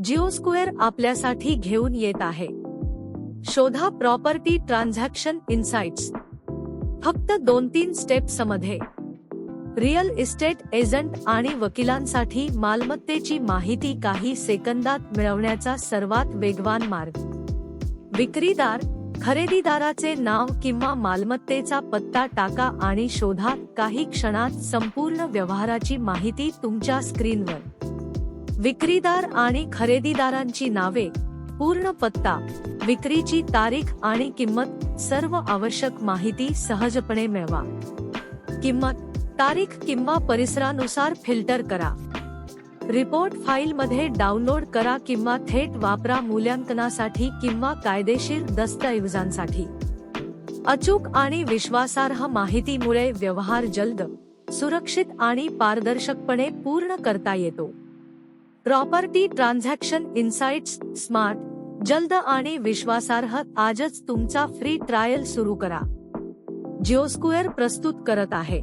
जिओस्क्वेअर आपल्यासाठी घेऊन येत आहे. शोधा प्रॉपर्टी ट्रान्झॅक्शन इन्साइट्स. फक्त 2-3 स्टेप्समध्ये रिअल इस्टेट एजंट आणि वकिलांसाठी मालमत्तेची माहिती काही सेकंदात मिळवण्याचा सर्वात वेगवान मार्ग. विक्रीदार, खरेदीदाराचे नाव किंवा मालमत्तेचा पत्ता टाका आणि शोधा. काही क्षणात संपूर्ण व्यवहाराची माहिती तुमच्या स्क्रीनवर. विक्रीदार आणि खरेदीदारांची नावे, पूर्ण पत्ता, विक्रीची तारीख आणि किंमत, सर्व आवश्यक माहिती सहजपणे मिळवा. किंमत, तारीख किंवा परिसरानुसार फिल्टर करा. रिपोर्ट फाईलमध्ये डाउनलोड करा किंवा थेट वापरा मूल्यांकनासाठी किंवा कायदेशीर दस्तऐवजांसाठी. अचूक आणि विश्वासार्ह माहितीमुळे व्यवहार जलद, सुरक्षित आणि पारदर्शकपणे पूर्ण करता येतो. Property transaction insights. स्मार्ट, जलद आणि विश्वासार्ह. आजच तुमचा फ्री ट्रायल सुरू करा. जिओस्क्वेअर प्रस्तुत करत आहे.